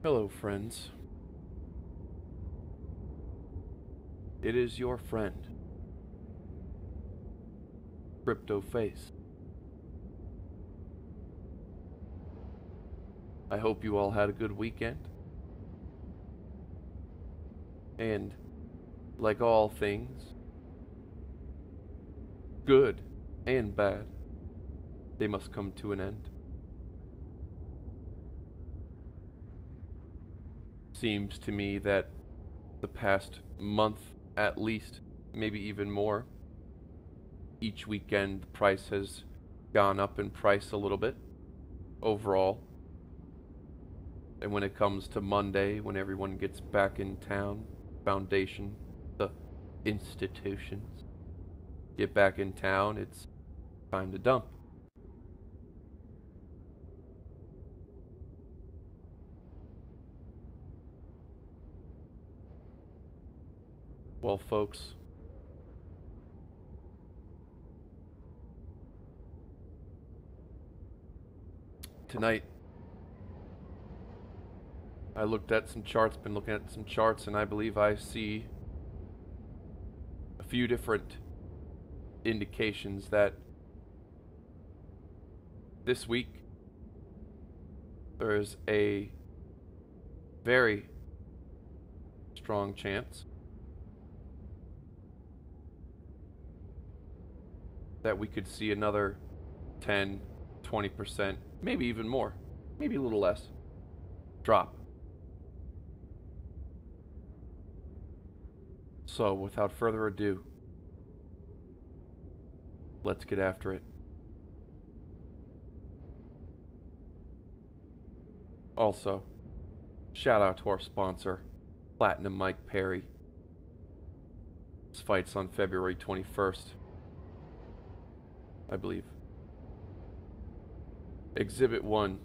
Hello, friends. It is your friend, CryptoFace. I hope you all had a good weekend. And, like all things, good and bad, they must come to an end. Seems to me that the past month, at least, maybe even more, each weekend the price has gone up in price a little bit overall. And when it comes to Monday, when everyone gets back in town, foundation, the institutions get back in town, it's time to dump. Well, folks, tonight I looked at some charts, been looking at some charts, and I believe I see a few different indications that this week there's a very strong chance that we could see another 10, 20%, maybe even more, maybe a little less, drop. So, without further ado, let's get after it. Also, shout out to our sponsor, Platinum Mike Perry. This fight's on February 21st, I believe. Exhibit 1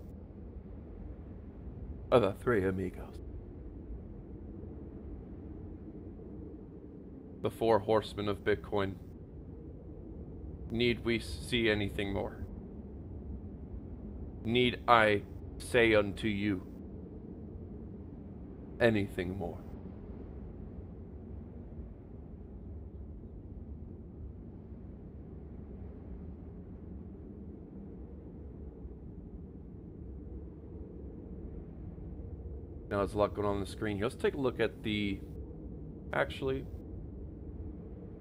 of the Three Amigos. The Four Horsemen of Bitcoin. Need we see anything more? Need I say unto you anything more? Now there's a lot going on the screen here. Let's take a look at the... Actually...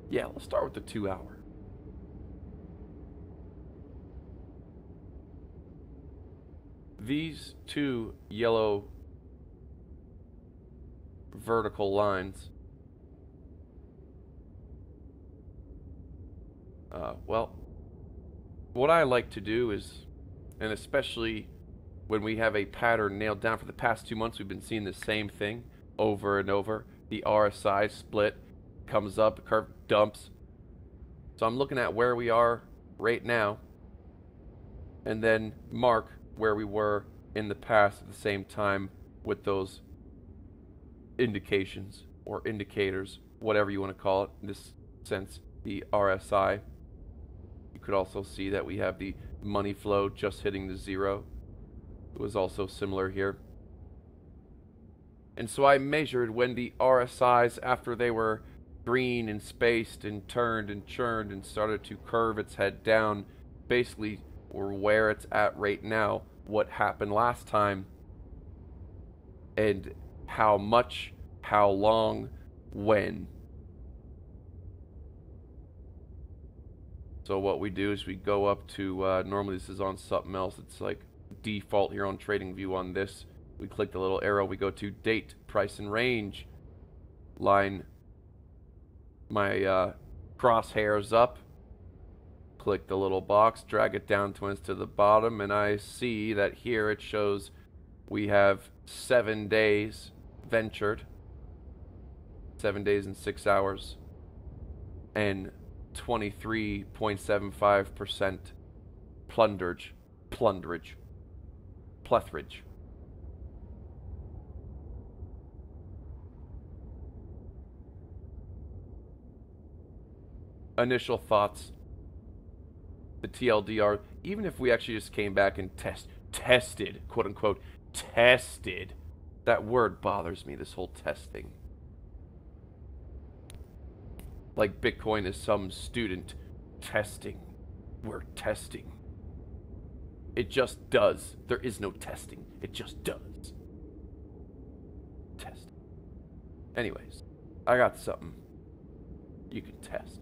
Yeah, let's start with the 2 hour. These two yellow vertical lines, well, what I like to do is, and especially when we have a pattern nailed down, for the past 2 months we've been seeing the same thing over and over. The RSI split, comes up, the curve dumps. So I'm looking at where we are right now, and then mark where we were in the past at the same time with those indications or indicators, whatever you want to call it. In this sense, the RSI. You could also see that we have the money flow just hitting the 0. It was also similar here. And so I measured when the RSIs, after they were green and spaced and turned and churned and started to curve its head down, basically or where it's at right now, what happened last time, and how much, how long, when. So what we do is we go up to, normally this is on something else, it's like default here on TradingView. On this, we click the little arrow, we go to date, price, and range, line my crosshairs up, click the little box, drag it down to the bottom, and I see that here it shows we have 7 days ventured, 7 days and 6 hours, and 23.75% plunderage. Initial thoughts. The TLDR, even if we actually just came back and tested, quote unquote, tested That word bothers me, this whole test thing. Like Bitcoin is some student testing. We're testing. It just does. There is no testing. It just does. Test. Anyways, I got something you can test.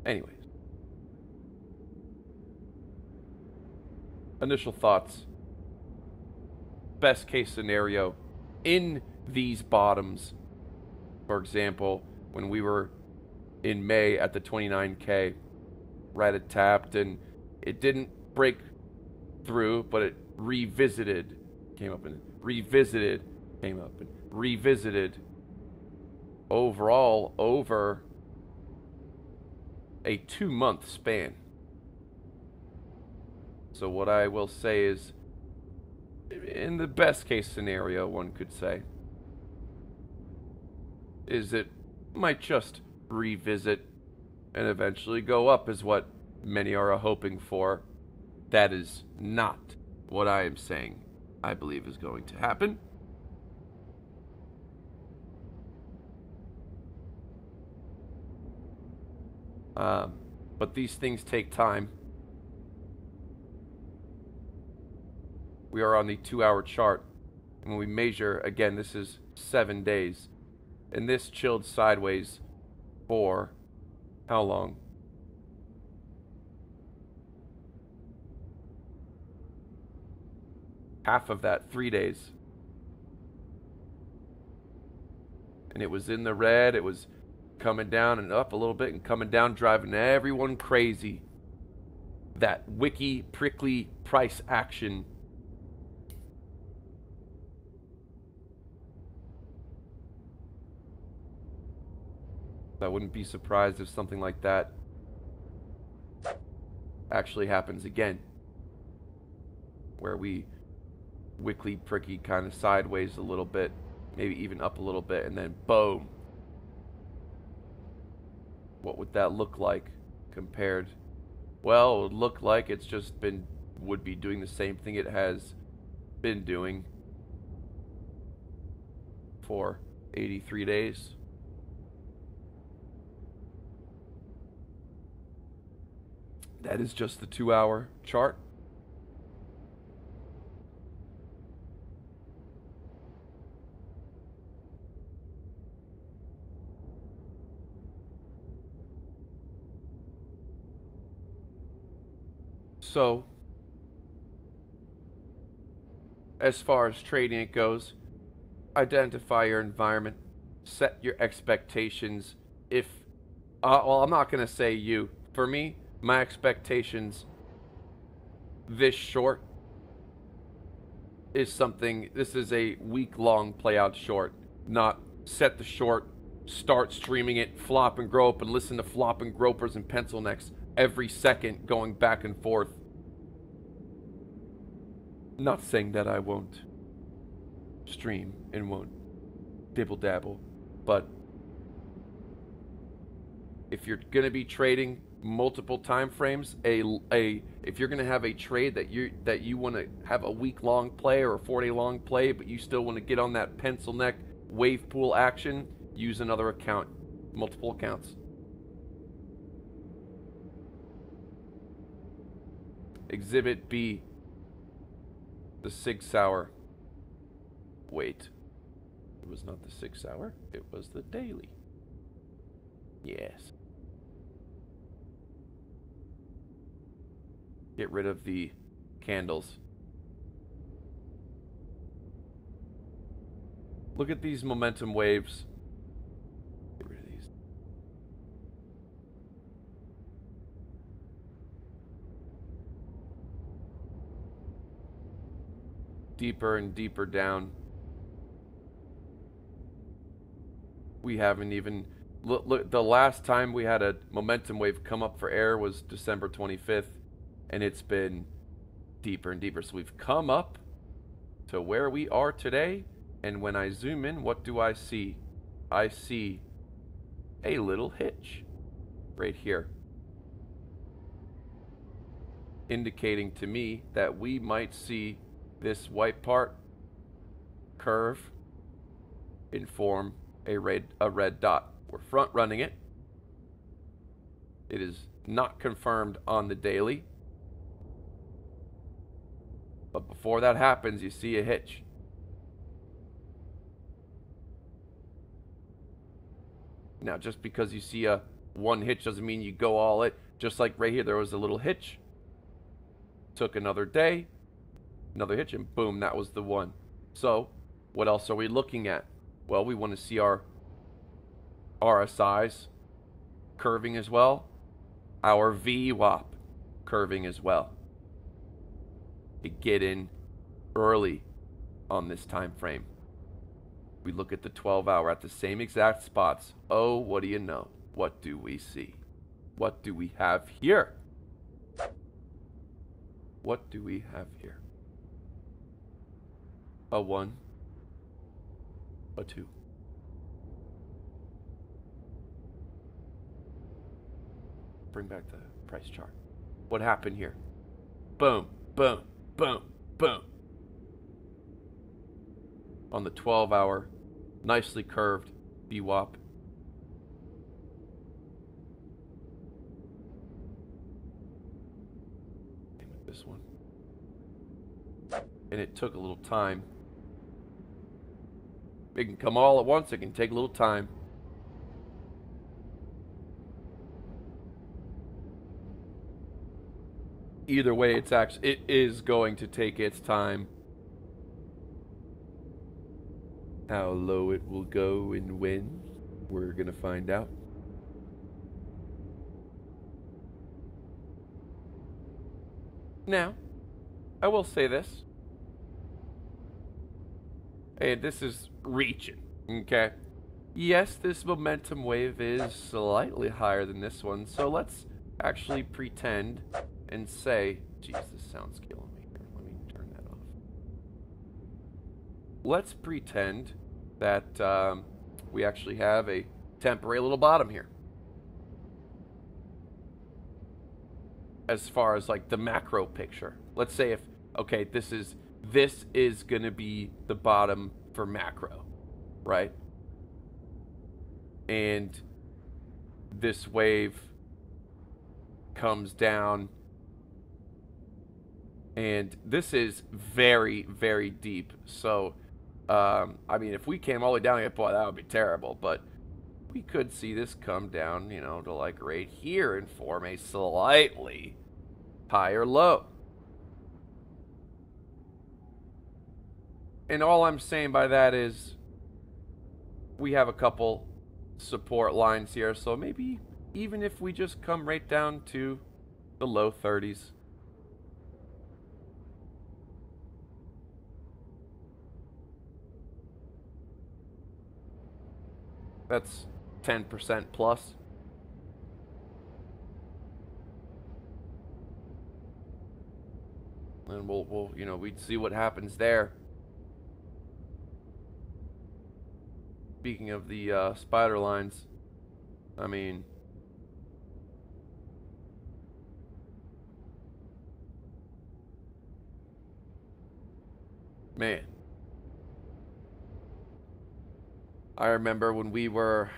Anyways. Initial thoughts. Best case scenario in these bottoms. For example, when we were in May at the 29K, right, it tapped and it didn't break through, but it revisited, came up and revisited, came up and revisited. Overall, over a 2-month span. So what I will say is, in the best case scenario, one could say, is it might just revisit and eventually go up is what many are hoping for. That is not what I am saying I believe is going to happen. But these things take time. We are on the 2-hour chart. And when we measure, again, this is 7 days. And this chilled sideways for how long? Half of that, 3 days. And it was in the red. It was coming down and up a little bit and coming down, driving everyone crazy. That wicky, prickly price action. I wouldn't be surprised if something like that actually happens again. Where we wickly, pricky, kind of sideways a little bit, maybe even up a little bit, and then boom. What would that look like compared? Well, it would look like it's just would be doing the same thing it has been doing for 83 days. That is just the 2-hour chart. So, as far as trading it goes, identify your environment, set your expectations. Well, I'm not going to say you. For me, my expectations this short is something, this is a week-long play-out short, not set the short, start streaming it, flop and grope, and listen to flop and gropers and pencil necks every second going back and forth. Not saying that I won't stream and won't dibble-dabble, but if you're going to be trading multiple time frames, if you're going to have a trade that you want to have a week-long play or a 4-day-long play, but you still want to get on that pencil neck wave pool action, use another account, multiple accounts. Exhibit B, the 6 hour. Wait, it was not the 6 hour, it was the daily. Yes. Get rid of the candles. Look at these momentum waves. Get rid of these. Deeper and deeper down. We haven't even... Look, the last time we had a momentum wave come up for air was December 25th. And it's been deeper and deeper. So we've come up to where we are today. And when I zoom in, what do I see? I see a little hitch right here, indicating to me that we might see this white part curve and form a red dot. We're front running it. It is not confirmed on the daily. But before that happens, you see a hitch. Now, just because you see a one hitch doesn't mean you go all it. Just like right here, there was a little hitch. Took another day, another hitch, and boom, that was the one. So, what else are we looking at? Well, we want to see our RSIs curving as well. Our VWAP curving as well. To get in early on this time frame. We look at the 12-hour at the same exact spots. Oh, what do you know? What do we see? What do we have here? What do we have here? A 1, a 2. Bring back the price chart. What happened here? Boom, boom, boom, boom. On the 12-hour, nicely curved VWAP. This one. And it took a little time. It can come all at once, it can take a little time. Either way, it is going to take its time. How low it will go and when, we're gonna find out. Now, I will say this. Hey, this is reaching, okay? Yes, this momentum wave is slightly higher than this one, so let's actually pretend and say, geez, this sound's killing me here. Let me turn that off. Let's pretend that we actually have a temporary little bottom here. As far as like the macro picture. Let's say if, okay, this is going to be the bottom for macro, right? And this wave comes down, and this is very, very deep. So, I mean, if we came all the way down here, boy, that would be terrible. But we could see this come down, you know, to like right here and form a slightly higher low. And all I'm saying by that is we have a couple support lines here. So maybe even if we just come right down to the low 30s. That's 10% plus. And we'll, you know, we'd see what happens there. Speaking of the spider lines, I mean, man, I remember when we were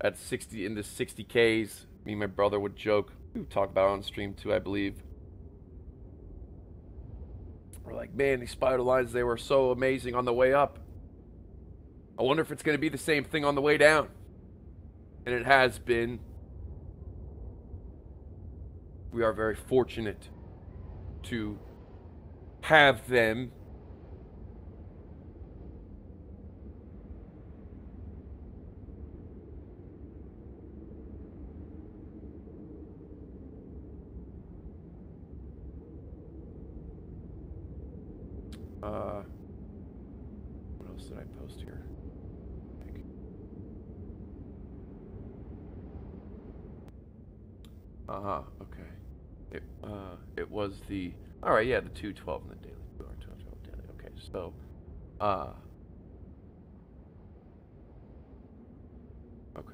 at 60 in the 60Ks, me and my brother would joke. We would talk about it on stream too, I believe. We're like, man, these spider lines, they were so amazing on the way up. I wonder if it's going to be the same thing on the way down. And it has been. We are very fortunate to have them. What else did I post here? Okay. It was the, all right, yeah, the 212 in the daily. 212 daily. Okay, so okay.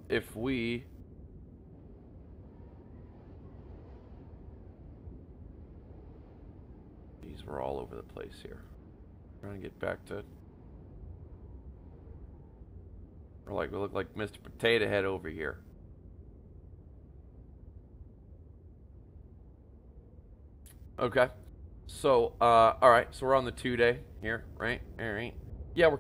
if we we're all over the place here. Trying to get back to. We look like Mr. Potato Head over here. Okay. So, all right. So we're on the 2-day here, right? All right. Yeah, we're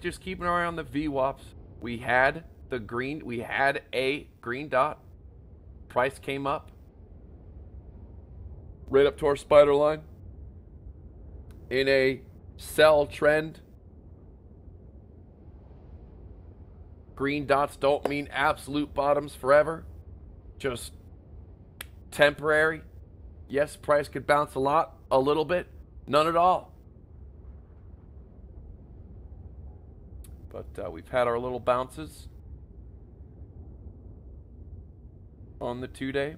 just keeping our eye on the VWAPs. We had a green dot. Price came up. Right up to our spider line. In a sell trend. Green dots don't mean absolute bottoms forever. Just temporary. Yes, price could bounce a little bit, none at all. But we've had our little bounces on the 2-day,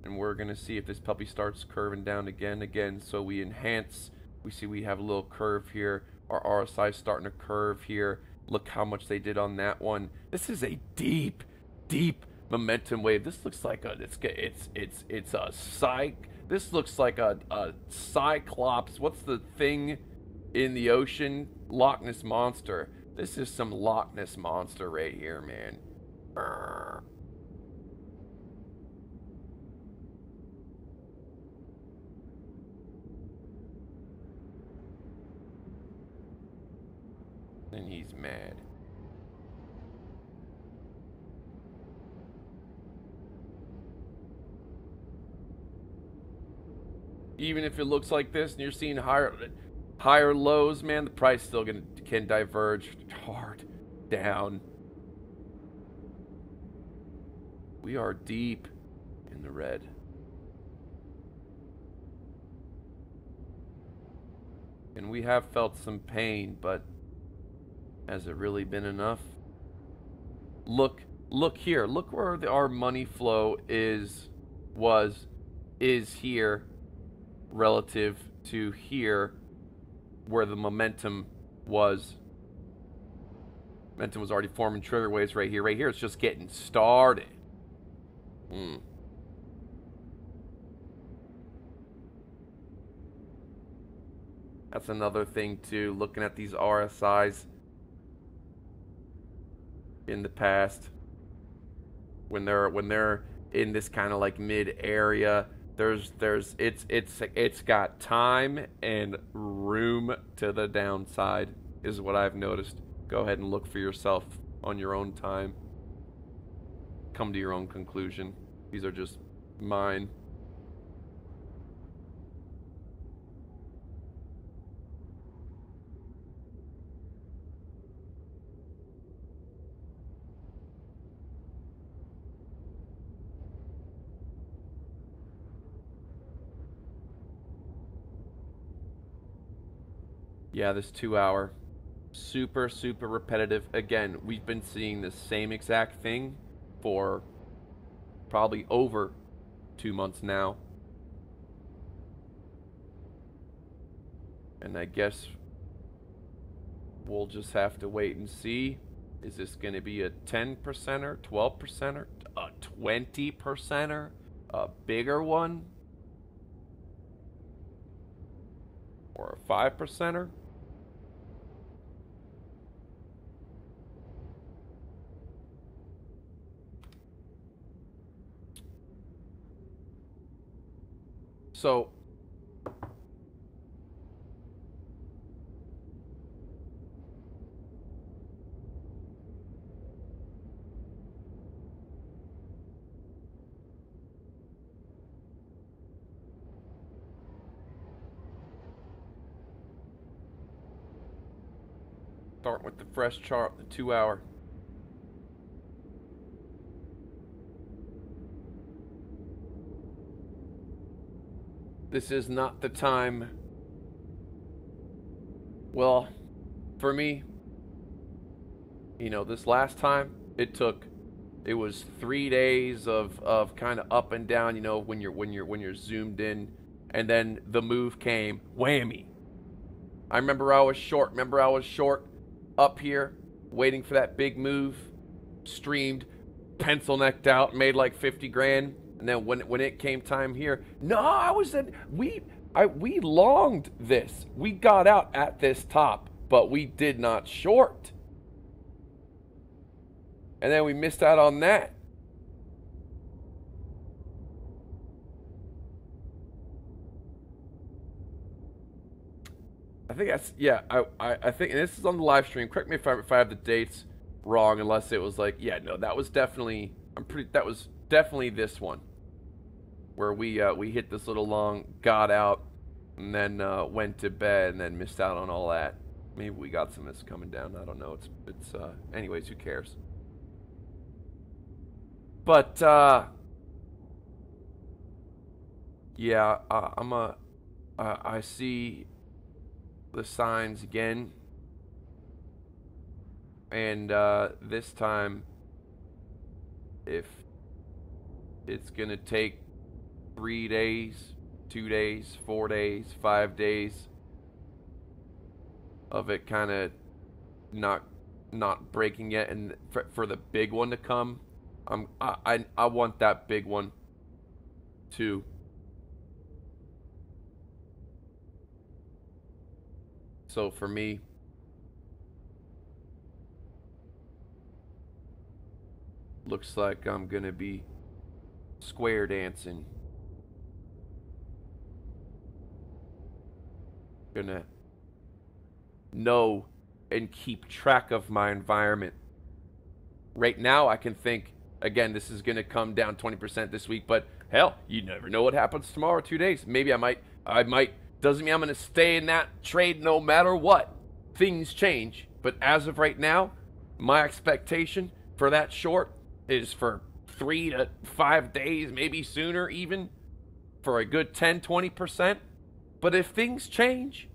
and we're going to see if this puppy starts curving down again. So we enhance. We see we have a little curve here. Our RSI is starting to curve here. Look how much they did on that one. This is a deep momentum wave. This looks like it's a This looks like a cyclops. What's the thing in the ocean? Loch Ness Monster. This is some Loch Ness Monster right here, man. Brr. And he's mad. Even if it looks like this and you're seeing higher lows, man, the price still can diverge hard down. We are deep in the red. And we have felt some pain, but has it really been enough? Look here. Look where our money flow is here relative to here where the momentum was. Momentum was already forming trigger waves right here. Right here, it's just getting started. That's another thing too, looking at these RSIs in the past, when they're in this kind of like mid area, it's got time and room to the downside is what I've noticed. Go ahead and look for yourself on your own time. Come to your own conclusion. These are just mine. Yeah, this 2 hour, super repetitive. Again, we've been seeing the same exact thing for probably over 2 months now. And I guess we'll just have to wait and see. Is this going to be a 10%er, 12%er, a 20%er, a bigger one, or a 5%er? So start with the fresh chart, the 2 hour. This is not the time. Well, for me, you know, this last time it was 3 days of kind of up and down, you know, when you're zoomed in, and then the move came, whammy. I remember I was short up here waiting for that big move, streamed, pencil necked out, made like 50 grand. And then when it came time here, no, we longed this. We got out at this top, but we did not short. And then we missed out on that. I think that's, yeah, I think, and this is on the live stream. Correct me if I have the dates wrong, unless it was like, yeah, no, that was definitely, that was definitely this one. Where we hit this little long, got out, and then went to bed, and then missed out on all that. Maybe we got some of this coming down. I don't know. It's anyways, who cares? But yeah, I see the signs again, and this time, if it's gonna take 3 days, 2 days, 4 days, 5 days of it kind of not breaking yet, and for the big one to come, I want that big one too. So for me, looks like I'm gonna be square dancing. Gonna know and keep track of my environment. Right now I can think, again, this is gonna come down 20% this week, but hell, you never know what happens tomorrow, 2 days. Maybe I might, doesn't mean I'm gonna stay in that trade no matter what. Things change, but as of right now, my expectation for that short is for 3 to 5 days, maybe sooner even, for a good 10-20%. But if things change,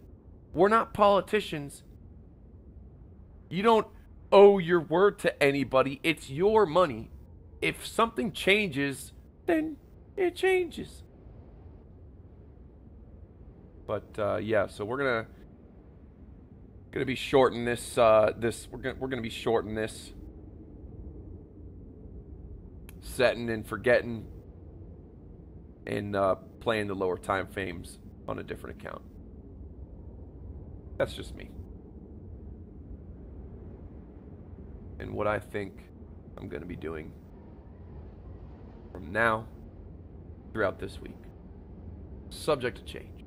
we're not politicians. You don't owe your word to anybody. It's your money. If something changes, then it changes. But yeah, so we're gonna be shorting this. We're gonna be shorting this, setting and forgetting, and playing the lower time frames on a different account. That's just me. And what I think I'm going to be doing from now throughout this week. Subject to change.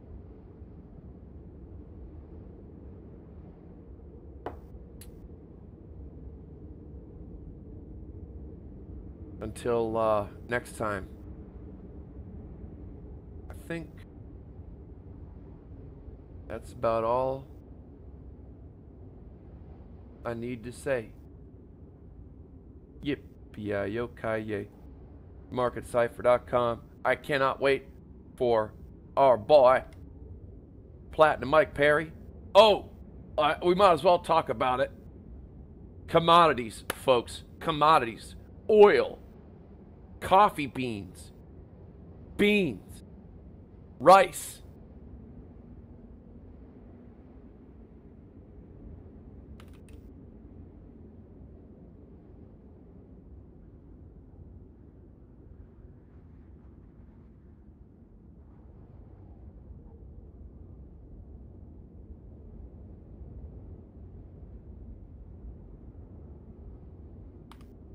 Until next time, I think that's about all I need to say. Yippee-yi-yo-ki-yay. MarketCypher.com. I cannot wait for our boy, Platinum Mike Perry. Oh, we might as well talk about it. Commodities, folks. Commodities. Oil. Coffee beans. Beans. Rice.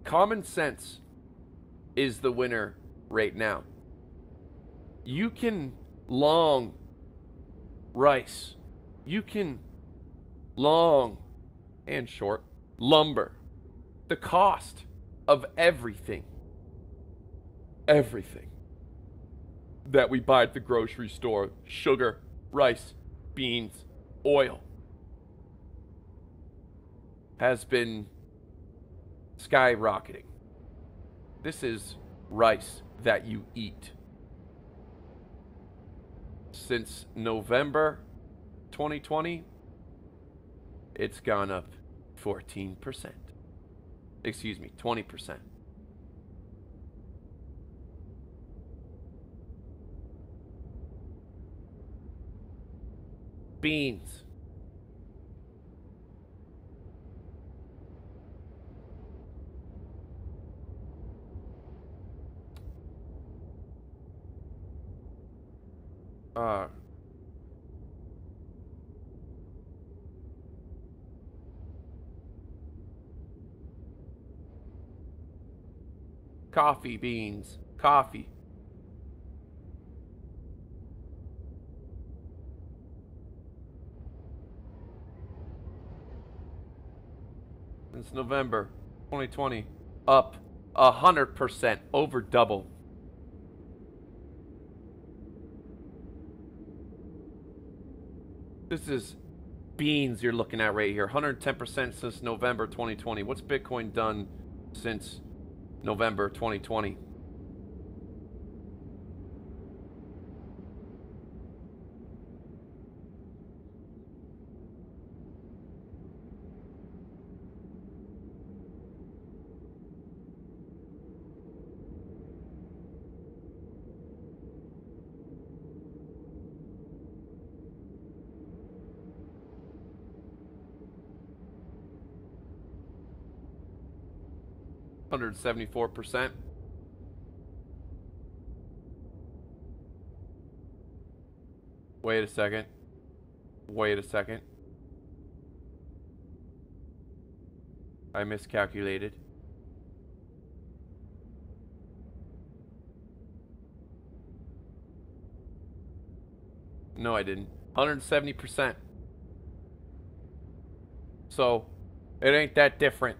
Common sense is the winner right now. You can long rice. You can long and short lumber. The cost of everything that we buy at the grocery store, sugar, rice, beans, oil, has been skyrocketing. This is rice that you eat. Since November 2020, it's gone up 14%. Excuse me, 20%. Beans. Coffee beans. Coffee. Since November 2020, up 100%, over double. This is beans you're looking at right here. 110% since November 2020. What's Bitcoin done since November 2020? $174%. Wait a second. Wait a second. I miscalculated. No, I didn't. 170%. So, it ain't that different.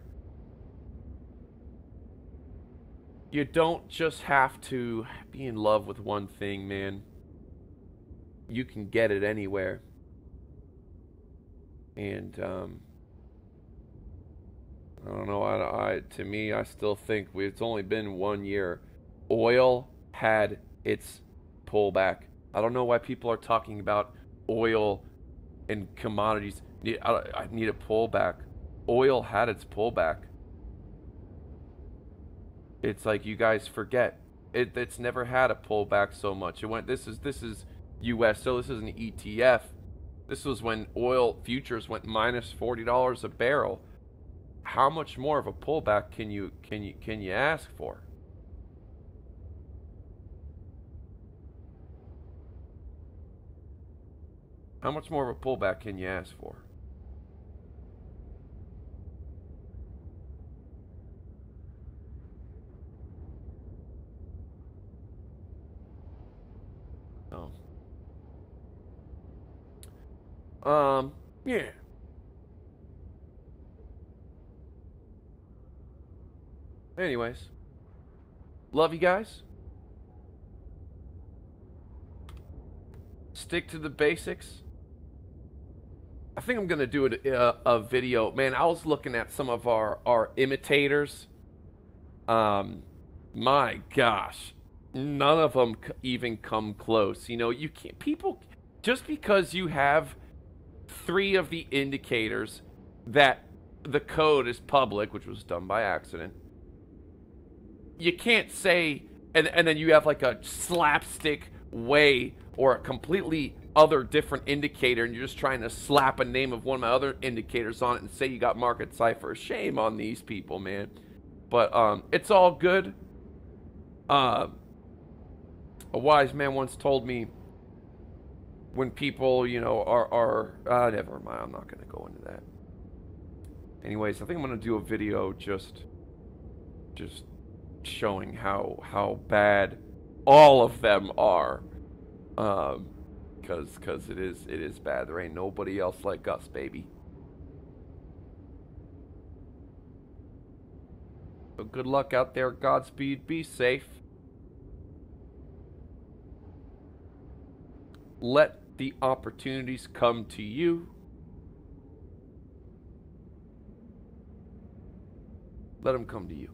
You don't just have to be in love with one thing, man. You can get it anywhere. And, I don't know, to me, I still think it's only been 1 year. Oil had its pullback. I don't know why people are talking about oil and commodities. I need a pullback. Oil had its pullback. It's like you guys forget. It's never had a pullback so much. It went. This is U.S. So this is an ETF. This was when oil futures went minus $40 a barrel. How much more of a pullback can you ask for? How much more of a pullback can you ask for? Yeah. Anyways, love you guys. Stick to the basics. I think I'm gonna do a video. Man, I was looking at some of our imitators. My gosh, none of them even come close. You know, you can't. People, just because you have 3 of the indicators that the code is public, which was done by accident, you can't say, and then you have like a slapstick way or a completely other different indicator, and you're just trying to slap a name of one of my other indicators on it and say you got market cipher. Shame on these people, man. But it's all good. A wise man once told me, when people, you know, are never mind, I'm not gonna go into that. Anyways, I think I'm gonna do a video just showing how bad all of them are, because it is bad. There ain't nobody else like us, baby. So good luck out there. Godspeed. Be safe. Let the opportunities come to you. Let them come to you.